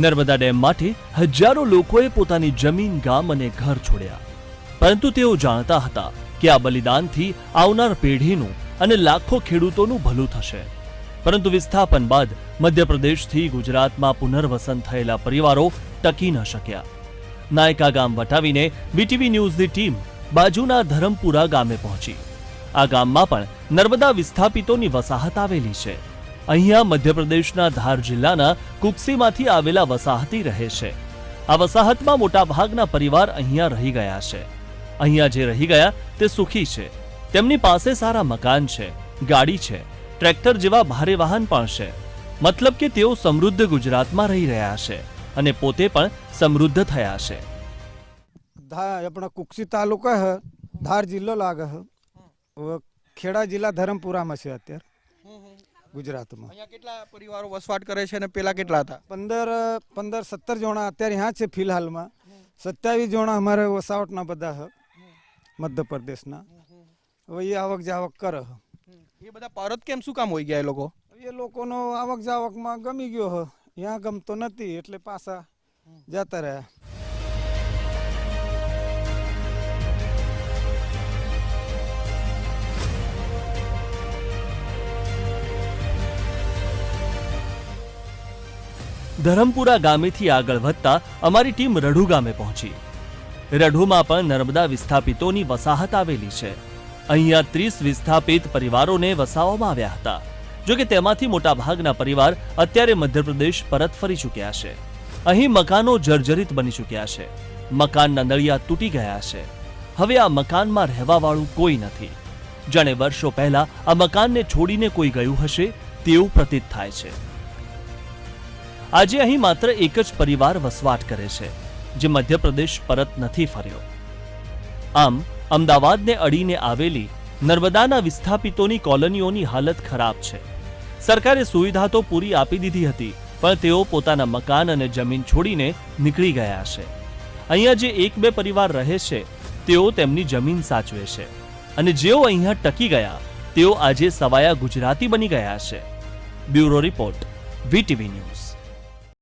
Narmada dam માટે હજારો લોકોએ પોતાની જમીન, ગામ અને ઘર છોડ્યા, પરંતુ તેઓ જાણતા હતા કે આ બલિદાનથી આવનાર પેઢીનું અને લાખો ખેડૂતોનું ભલું થશે. પરંતુ વિસ્થાપન બાદ મધ્યપ્રદેશથી ગુજરાતમાં પુનર્વસન થયેલા પરિવારો ટકી ન શક્યા. નાયકા ગામ વટાવીને બીટીવી ન્યૂઝની ટીમ બાજુના ધરમપુરા ગામે પહોંચી. આ ગામમાં પણ નર્મદા વિસ્થાપિતોની વસાહત આવેલી છે. અહીંયા મધ્યપ્રદેશના ધાર જિલ્લાના કુક્સીમાંથી આવેલા વસાહતી રહે છે. આ વસાહતમાં મોટાભાગના પરિવાર અહીંયા રહી ગયા છે. અહીંયા જે રહી ગયા તે સુખી છે. તેમની પાસે સારા મકાન છે, ગાડી છે, ટ્રેક્ટર જેવા ભારે વાહન પણ છે. મતલબ કે તેઓ સમૃદ્ધ ગુજરાતમાં રહી રહ્યા છે અને પોતે પણ સમૃદ્ધ થયા છે. अपना कुक्सी तालुका है, धार जिल्लो लागे है, खेड़ा जिला धरमपुराમાં છે અત્યારે ગુજરાતમાં. અહીંયા કેટલા પરિવારો વસવાટ કરે છે અને પેલા કેટલા હતા? 15-17 જણા અત્યારે यहाँ છે ફિલહાલમાં. 27 જણા અમારે વસાવટના બધા છે મધ્યપ્રદેશના. હવે એ આવક જાવક કરે. એ બધા પરત કેમ શું કામ હોઈ ગયા એ લોકો? એ લોકોનો આવક જાવકમાં ગમી ગયો હે, यहाँ ગમતો નથી એટલે પાછા જતા રહ્યા. ધરમપુરા ગામેથી આગળ વધતા અમારી ટીમ રઢુ ગામે પહોંચી. રઢુમાં પણ નર્મદા વિસ્થાપિતોની વસાહત આવેલી છે. અહીંયા 30 વિસ્થાપિત પરિવારોને વસાવવામાં આવ્યા હતા. જોકે તેમાંથી મોટાભાગના પરિવાર અત્યારે મધ્યપ્રદેશ પરત ફરી ચૂક્યા છે. અહીં મકાનો જર્જરિત બની ચૂક્યા છે. મકાનના નળિયા તૂટી ગયા છે. હવે આ મકાનમાં રહેવાવાળું કોઈ નથી. જાણે વર્ષો પહેલા આ મકાનને છોડીને કોઈ ગયું હશે તેવું પ્રતીત થાય છે. આજે અહીં માત્ર એક જ પરિવાર વસવાટ કરે છે, જે મધ્યપ્રદેશ પરત નથી ફર્યો. આમ અમદાવાદને અડીને આવેલી નર્મદાના વિસ્થાપિતોની કોલોનીઓની હાલત ખરાબ છે. સરકારે સુવિધા તો પૂરી આપી દીધી હતી, પણ તેઓ પોતાના મકાન અને જમીન છોડીને નીકળી ગયા છે. અહીંયા જે 1-2 પરિવાર રહે છે તેઓ તેમની જમીન સાચવે છે, અને જેઓ અહીંયા ટકી ગયા તેઓ આજે સવાયા ગુજરાતી બની ગયા છે. Bureau report, VTV news.